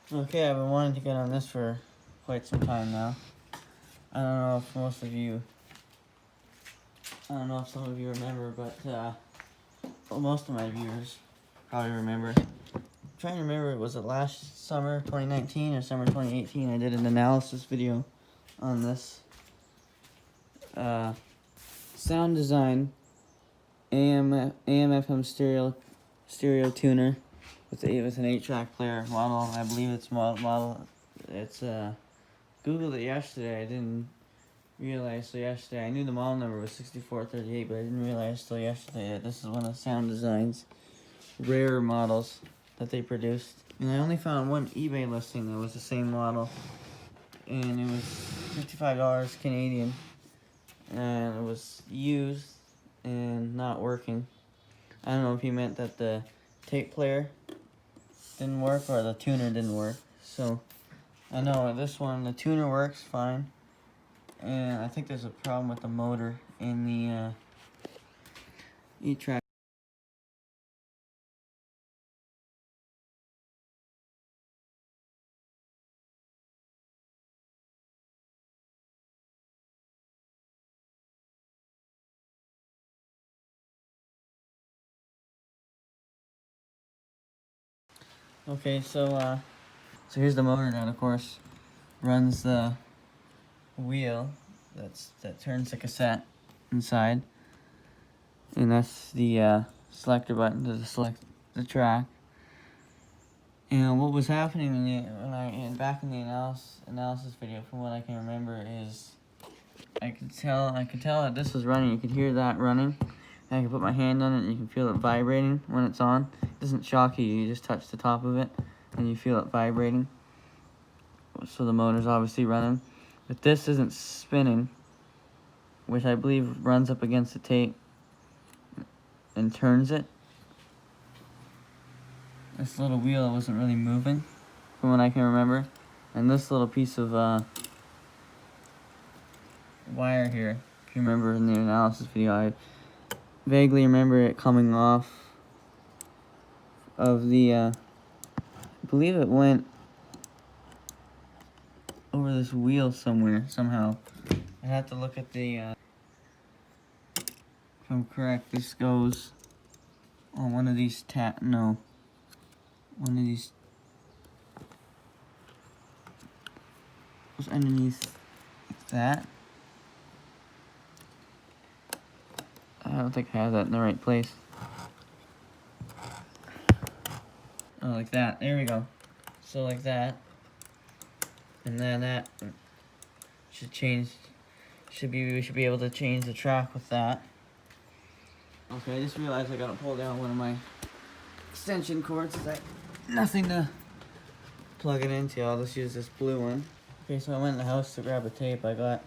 Okay, I've been wanting to get on this for quite some time now. I don't know if some of you remember, but well, most of my viewers probably remember. I'm trying to remember, was it last summer, 2019, or summer 2018? I did an analysis video on this SoundDesign AM/FM stereo tuner with an 8-track player model. I believe it's model. It's Googled it yesterday. I didn't realize till yesterday. I knew the model number was 6438, but I didn't realize till yesterday that this is one of SoundDesign's rarer models that they produced. And I only found one eBay listing that was the same model, and it was $55 Canadian, and it was used and not working. I don't know if he meant that the tape player didn't work or the tuner didn't work. So I know this one, the tuner works fine, and I think there's a problem with the motor in the E-track. Okay, so here's the motor that, of course, runs the wheel that turns the cassette inside, and that's the selector button to select the track. And what was happening back in the analysis video, from what I can remember, is I could tell that this was running. You could hear that running. And I can put my hand on it and you can feel it vibrating when it's on. It doesn't shock you. You just touch the top of it and you feel it vibrating. So the motor's obviously running. But this isn't spinning, which I believe runs up against the tape and turns it. This little wheel wasn't really moving, from what I can remember. And this little piece of wire here, if you remember in the analysis video, I vaguely remember it coming off of the, I believe it went over this wheel somehow. I have to look at the, if I'm correct, this goes on one of these one of these goes underneath like that. I don't think I have that in the right place. Oh, like that. There we go. So like that. And then that should change. We should be able to change the track with that. Okay, I just realized I gotta pull down one of my extension cords. I nothing to plug it into. I'll just use this blue one. Okay, so I went in the house to grab a tape. I got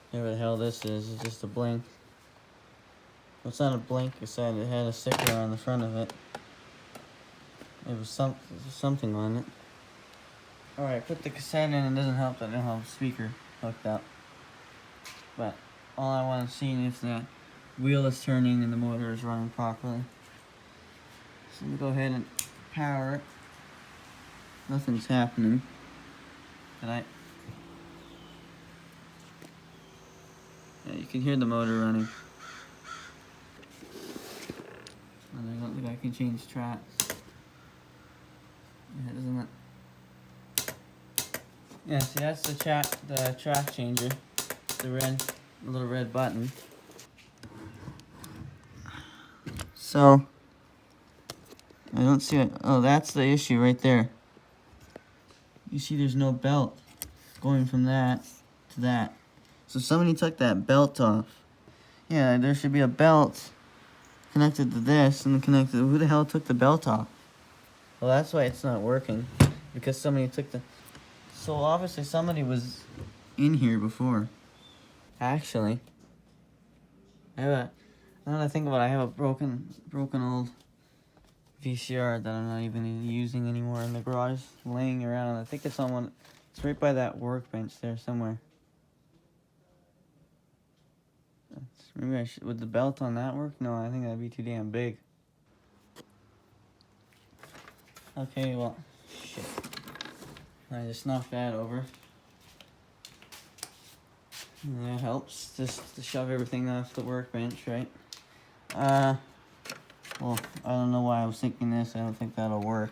whatever the hell this is. It's just a blank. Well, it's not a blank cassette. It had a sticker on the front of it. It was something on it. Alright, put the cassette in. It doesn't help that I don't have a speaker hooked up. But all I want to see is that wheel is turning and the motor is running properly. So let me go ahead and power it. Nothing's happening. Yeah, you can hear the motor running. And I don't think I can change tracks. Yeah, isn't it? Yeah, see, that's the track changer. The little red button. So I don't see it. Oh, that's the issue right there. You see there's no belt going from that to that. So somebody took that belt off. Yeah, there should be a belt connected to this and connected. Who the hell took the belt off? Well, that's why it's not working. Because somebody took the... So obviously somebody was in here before. Actually, now that I think about it, I have a broken old VCR that I'm not even using anymore in the garage, laying around. I think it's on one. It's right by that workbench there somewhere. Maybe I should. Would the belt on that work? No, I think that'd be too damn big. Okay, well, shit. shit. I just knocked that over. And that helps, just to shove everything off the workbench, right? Well, I don't know why I was thinking this. I don't think that'll work.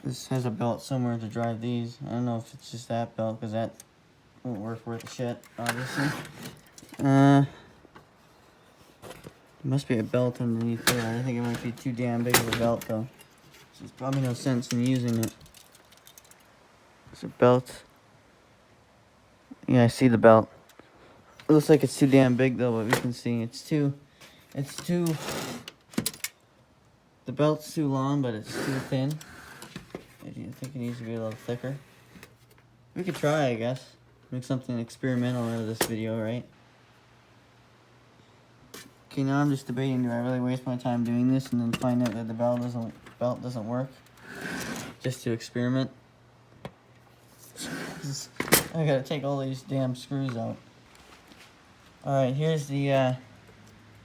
This has a belt somewhere to drive these. I don't know if it's just that belt, because that won't work worth a shit, obviously. There must be a belt underneath there. I think it might be too damn big of a belt, though. So there's probably no sense in using it. There's a belt. Yeah, I see the belt. It looks like it's too damn big, though, but we can see it's too, the belt's too long, but it's too thin. I think it needs to be a little thicker. We could try, I guess. Make something experimental out of this video, right? Okay, now I'm just debating, do I really waste my time doing this and then find out that the belt doesn't work? Just to experiment? I gotta take all these damn screws out. Alright, here's the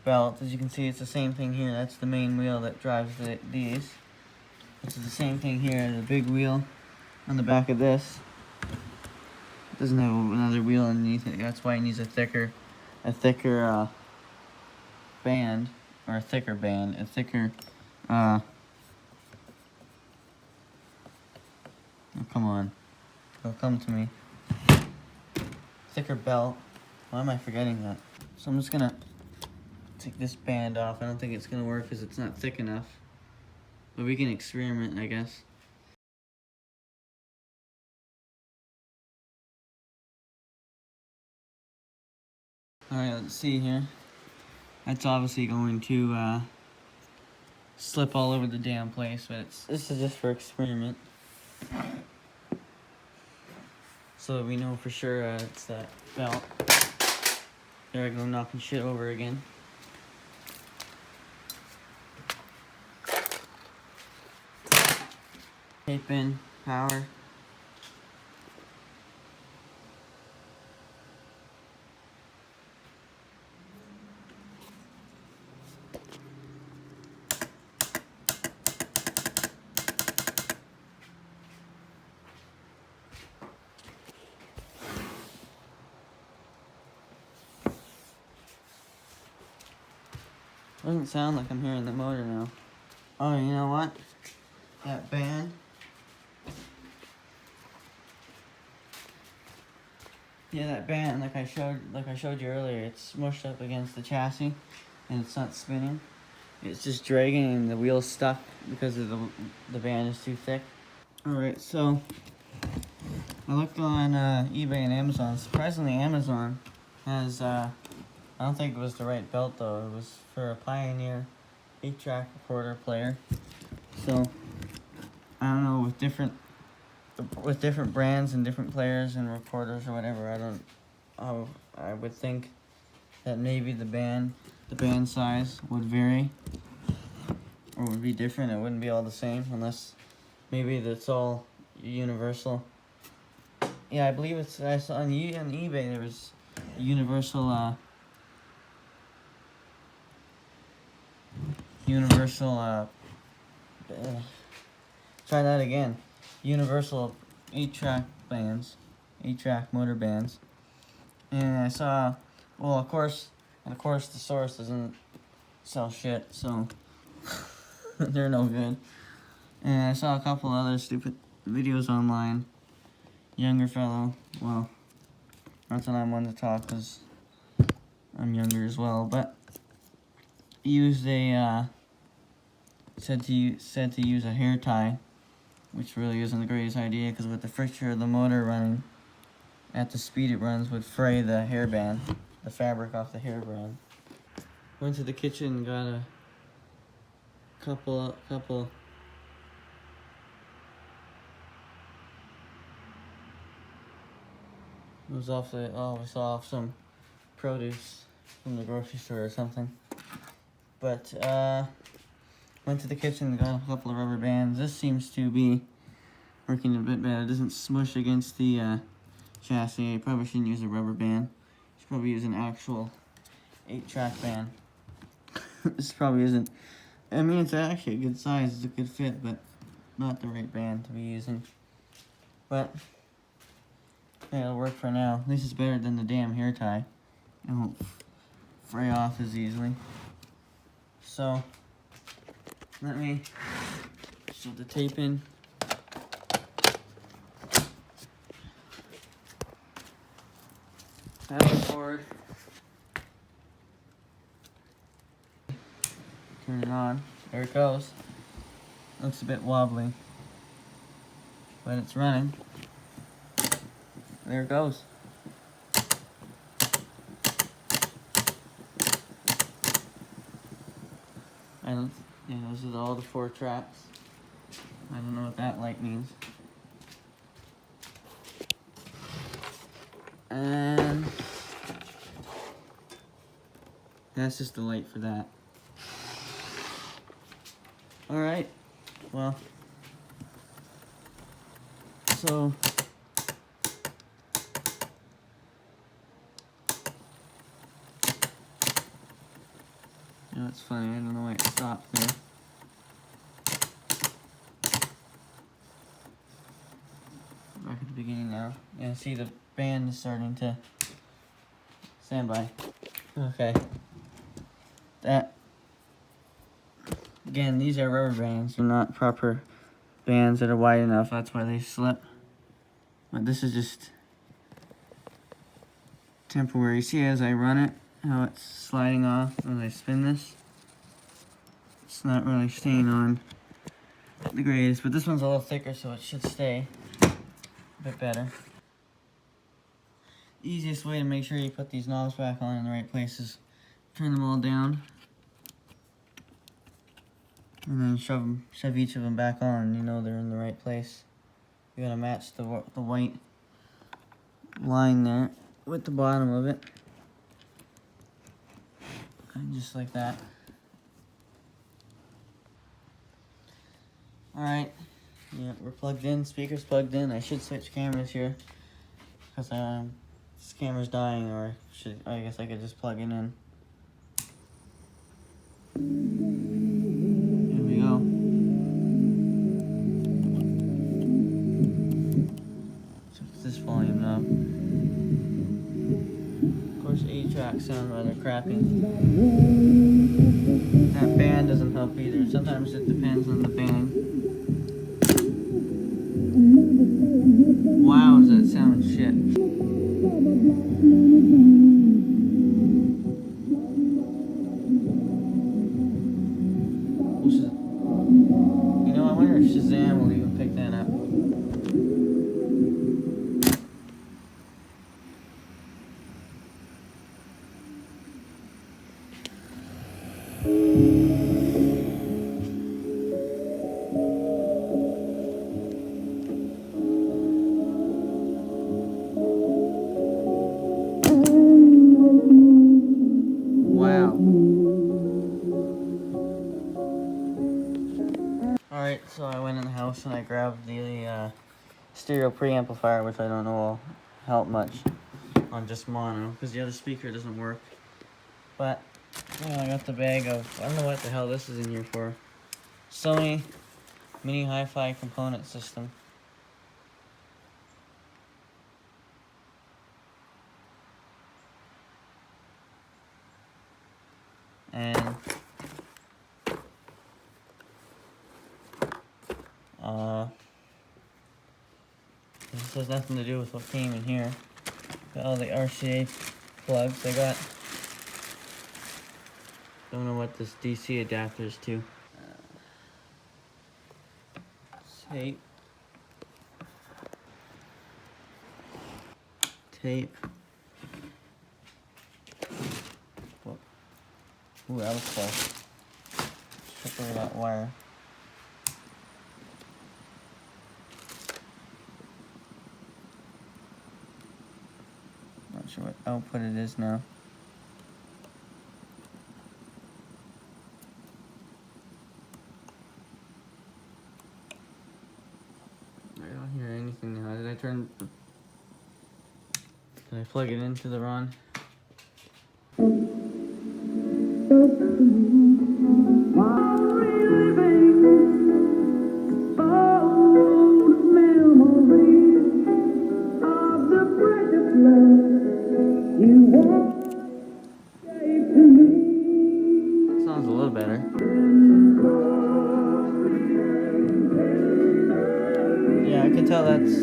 belt. As you can see, it's the same thing here. That's the main wheel that drives these. It's the same thing here, the big wheel on the back of this. It doesn't have another wheel underneath it. That's why it needs a thicker band, or a thicker band, oh, come on. It'll come to me. Thicker belt. Why am I forgetting that? So I'm just gonna take this band off. I don't think it's gonna work because it's not thick enough. But we can experiment, I guess. Alright, let's see here. That's obviously going to slip all over the damn place, but this is just for experiment. So that we know for sure it's that belt. There I go, knocking shit over again. Tape in, power. Doesn't sound like I'm hearing the motor now. Oh, you know what? That band. Yeah, that band, like I showed you earlier, it's smushed up against the chassis, and it's not spinning. It's just dragging, and the wheel's stuck because of the band is too thick. All right, so I looked on eBay and Amazon. Surprisingly, Amazon has I don't think it was the right belt though. It was for a Pioneer 8-track recorder player. So I don't know, with different brands and different players and recorders or whatever, I would think that maybe the band size would vary or would be different. It wouldn't be all the same unless maybe that's all universal. Yeah, I believe it's, I saw on eBay there was a universal try that again. Universal 8-track bands, 8-track motor bands. And I saw, well, of course the source doesn't sell shit, so they're no good. And I saw a couple other stupid videos online. Younger fellow, well, not that I'm one to talk because I'm younger as well, but used a said to use a hair tie, which really isn't the greatest idea because with the friction of the motor running at the speed it runs would fray the hairband, the fabric off the hairband. Went to the kitchen and got a couple. It was off we saw off some produce from the grocery store or something. But went to the kitchen and got a couple of rubber bands. This seems to be working a bit better. It doesn't smush against the chassis. You probably shouldn't use a rubber band. You should probably use an actual 8-track band. This probably isn't. I mean, it's actually a good size. It's a good fit, but not the right band to be using. But yeah, it'll work for now. At least it's better than the damn hair tie. It won't fray off as easily. So let me shove the tape in. Paddle forward. Turn it on. There it goes. Looks a bit wobbly, but it's running. There it goes. And yeah, those are all the 4 tracks. I don't know what that light means. And that's just the light for that. Alright, well, so you know, it's funny, I don't know why it stopped there. Back at the beginning now. Yeah, see the band is starting to stand by. Okay. That again, these are rubber bands. They're not proper bands that are wide enough. That's why they slip. But this is just temporary. See as I run it, how it's sliding off as I spin this. It's not really staying on the greatest, but this one's a little thicker, so it should stay a bit better. Easiest way to make sure you put these knobs back on in the right places, turn them all down, and then shove each of them back on. You know they're in the right place. You gotta match the white line there with the bottom of it, and just like that. All right, yeah, we're plugged in. Speaker's plugged in. I should switch cameras here because this camera's dying, or I guess I could just plug it in. Here we go. So it's this volume now. Of course, 8-tracks sound rather crappy. That band doesn't help either. Sometimes it depends on the band. Wow, does that sound shit. You know, I wonder if Shazam will even pick that up. Wow. Alright, so I went in the house and I grabbed the stereo preamplifier, which I don't know will help much on just mono, because the other speaker doesn't work. But, yeah, I got the bag of, I don't know what the hell this is in here for. Sony Mini Hi-Fi component system. And this has nothing to do with what came in here. Got all the RCA plugs. I got, don't know what this DC adapter is to. Tape. Whoa. Ooh, that was close. Trip over that wire. Not sure what output it is now. I don't hear anything now. Did I plug it into the wrong? Oh, tell that's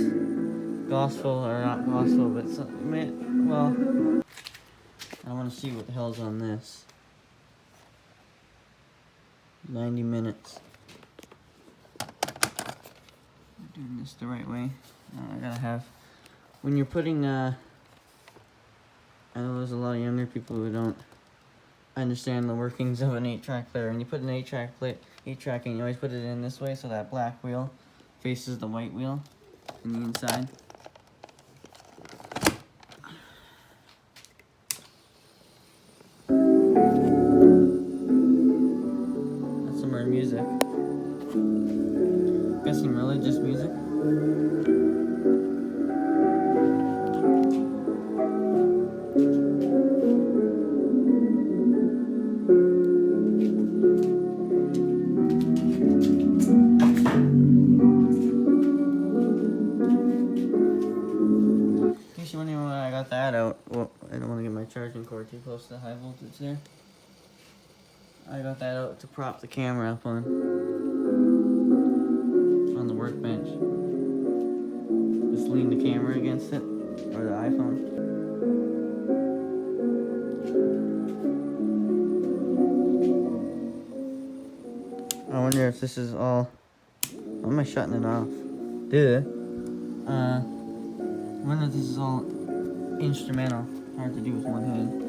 gospel or not gospel, but well, I want to see what the hell's on this. 90 minutes. Doing this the right way. I gotta have. When you're putting, I know there's a lot of younger people who don't understand the workings of an 8-track player. When you put an 8-track in, you always put it in this way so that black wheel faces the white wheel in the inside. That's some more music. Got some religious music. In case you're wondering why I got that out, well, I don't want to get my charging cord too close to the high voltage there. I got that out to prop the camera up on the workbench. Just lean the camera against it, or the iPhone. I wonder if this is all. Why am I shutting it off? Duh. I wonder if this is all instrumental. Hard to do with one hand.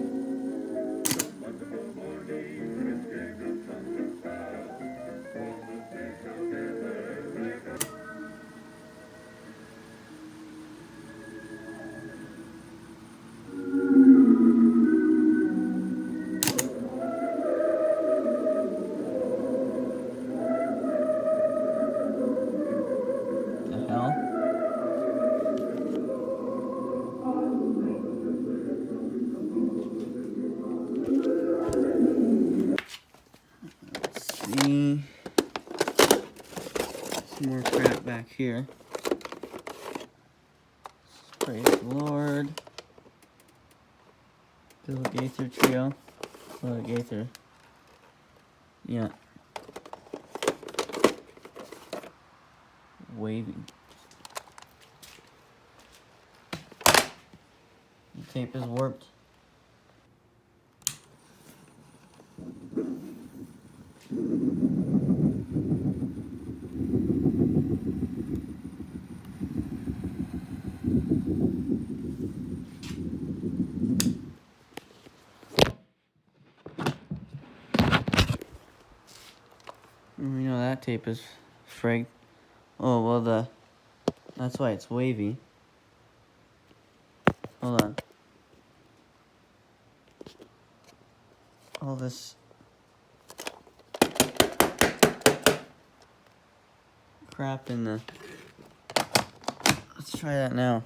Some more crap back here. Praise the Lord. Bill Gaither Trio. Bill Gaither. Yeah. Waving. The tape is warped. You know that tape is frigged. Oh, well, that's why it's wavy. Hold on. All this crap in the. Let's try that now.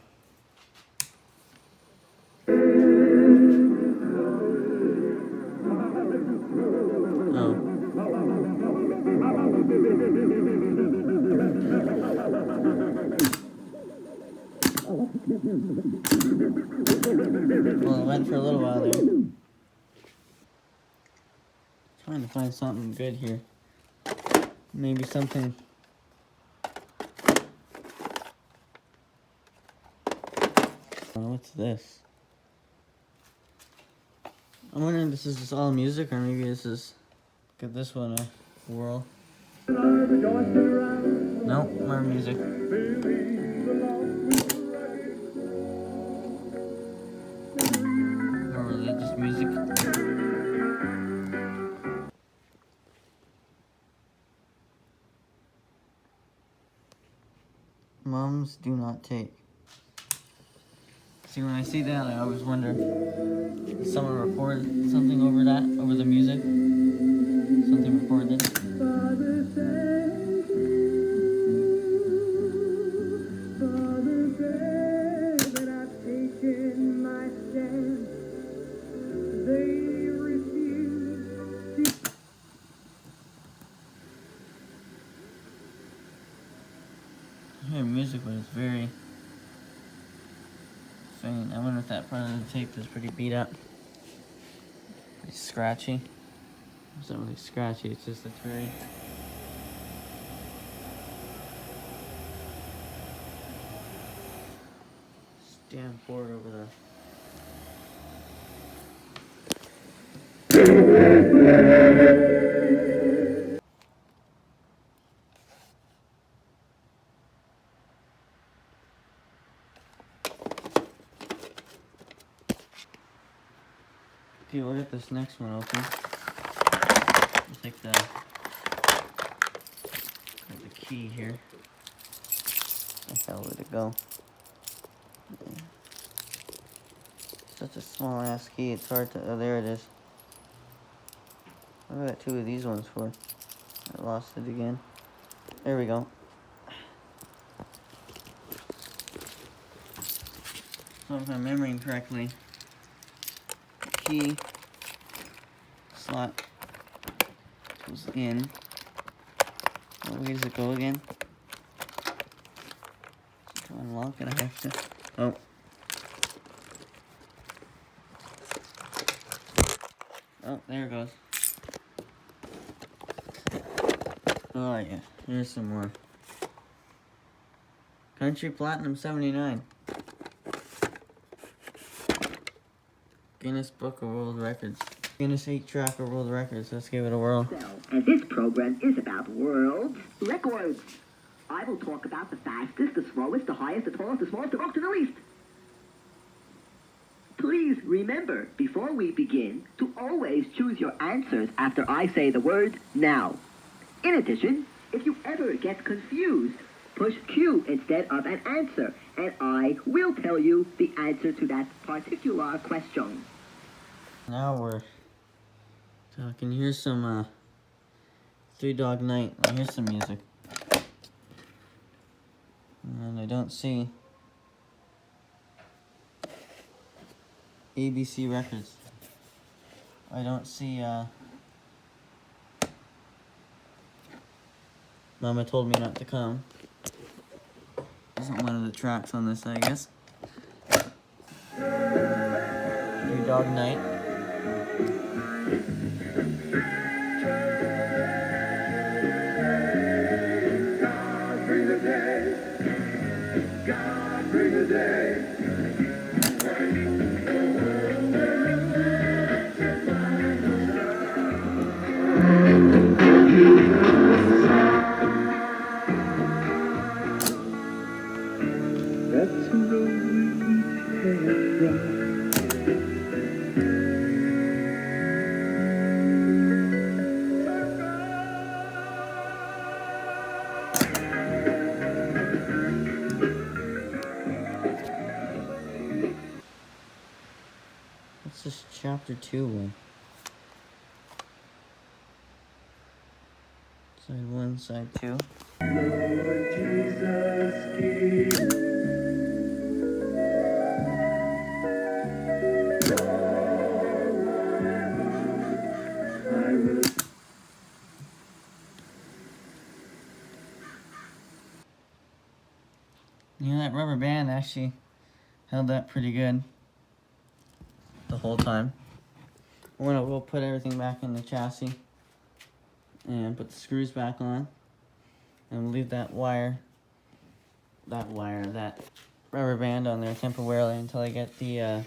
Oh. Well, it went for a little while there. Trying to find something good here. Maybe something. Oh, what's this? I'm wondering if this is just all music, or maybe this is. Give this one a whirl. Nope, more music. More religious music. Mums do not take. See, when I see that, I always wonder, did someone record something over that, over the music? Something recorded? I hear music, but it's very faint. I wonder if that part of the tape is pretty beat up. Pretty scratchy. It's not really scratchy, it's just it's very damn board over there. Okay, we'll get this next one open. I'll take the key here. That's how would it go. Such a small ass key, it's hard to, oh there it is. I got 2 of these ones for. I lost it again. There we go. So if I'm remembering correctly, the key slot goes in. What way does it go again? To unlock it, I have to. Oh. Oh, there it goes. Oh yeah, here's some more. Country Platinum 79. Guinness Book of World Records. Guinness 8-track of World Records. Let's give it a whirl. And this program is about world records. I will talk about the fastest, the slowest, the highest, the tallest, the smallest, the most, and the least. Please remember, before we begin, to always choose your answers after I say the word now. In addition, if you ever get confused, push Q instead of an answer, and I will tell you the answer to that particular question. Now we're talking. Here's some Three Dog Night. Here's some music. And I don't see ABC Records. I don't see Mama Told Me Not to Come. Isn't one of the tracks on this, I guess. Three Dog Night. God bring the day. God bring the day. That's the road we have from. What's this chapter 2 one? Side 1, side 2. Lord Jesus, give. You know, that rubber band actually held up pretty good the whole time. We'll put everything back in the chassis and put the screws back on, and we'll leave that rubber band on there temporarily until I get the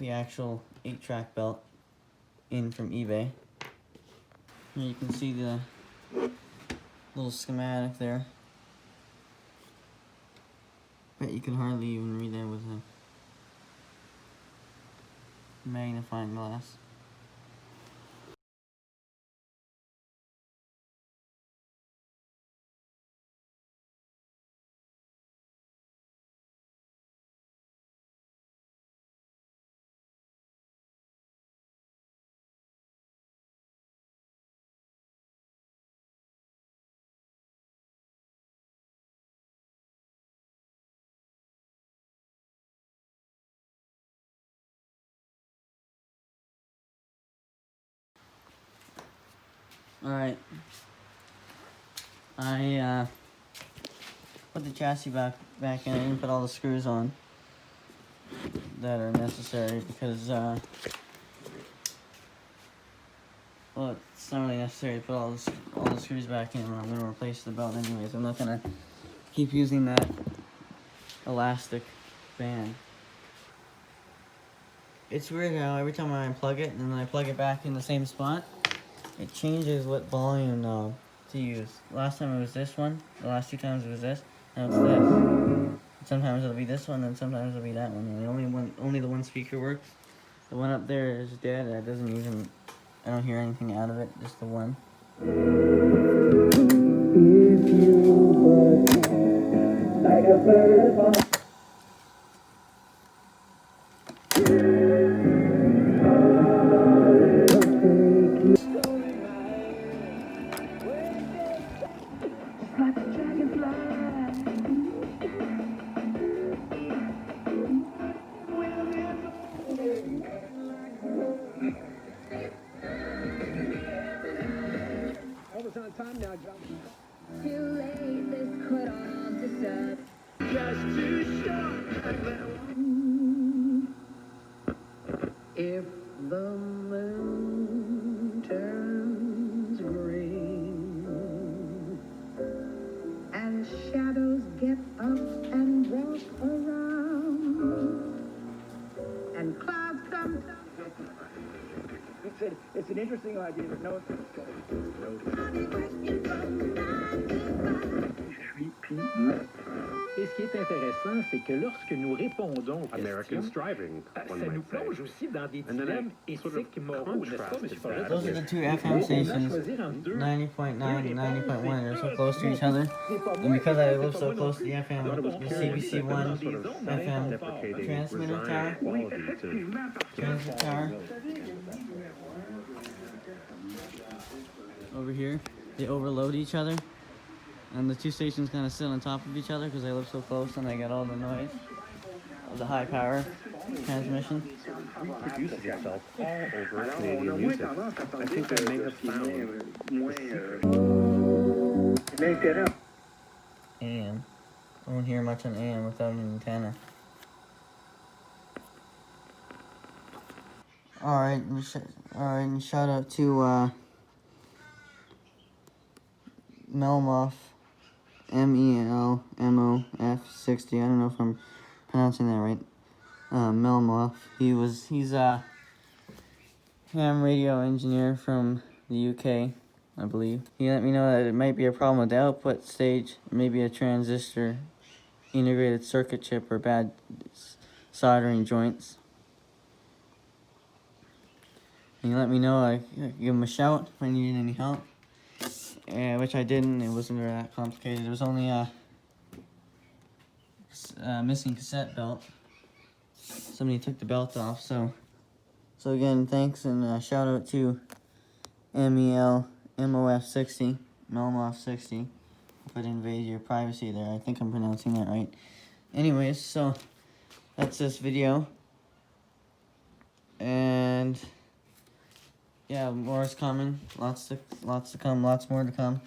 actual 8-track belt in from eBay. Here you can see the little schematic there. Bet you can hardly even read that with a magnifying glass. Alright, I put the chassis back in and put all the screws on that are necessary because, well, it's not really necessary to put all the screws back in when I'm going to replace the belt anyways. I'm not going to keep using that elastic band. It's weird how every time I unplug it and then I plug it back in the same spot, it changes what volume knob to use. Last time it was this one, the last 2 times it was this, now it's this. Sometimes it'll be this one, and sometimes it'll be that one. And only the one speaker works. The one up there is dead. That doesn't even, I don't hear anything out of it, just the one. If you but like a bird upon like a dragonfly. Almost on time now, John. Too late, this could all disturb. Just too short. If the moon turns green and shadows get up and walk around and clouds come down. It's an interesting idea, but no one's Et ce qui est intéressant, c'est que lorsque nous répondons aux Americans questions, driving, ça one nous might say. plonge aussi dans des And then dilemmes I sort of éthiques, moraux, n'est-ce pas, M. contrasted that Those are the Forest? 2 FM stations, 90.9 and 90.1. They're so close to each other. And because I live so close to the FM, the CBC1 FM deprecating transmitter resigned tower, quality to transmitter tower, over here, they overload each other. And the 2 stations kind of sit on top of each other because they live so close and I get all the noise of the high power transmission. reproduces itself all over Canadian music. I think they may have found AM. I won't hear much on AM without an antenna. Alright, and shout out to Melmoff, MELMOF 60. I don't know if I'm pronouncing that right. Melmoff. He's a ham radio engineer from the UK, I believe. He let me know that it might be a problem with the output stage, maybe a transistor, integrated circuit chip, or bad soldering joints. And he let me know I give him a shout if I needed any help. Which I didn't. It wasn't really that complicated. It was only a missing cassette belt. Somebody took the belt off. So again, thanks and shout out to MELMOF 60, Melmoff 60. Hope I didn't invade your privacy there. I think I'm pronouncing that right. Anyways, so that's this video. And yeah, more is coming. Lots to come. Lots more to come.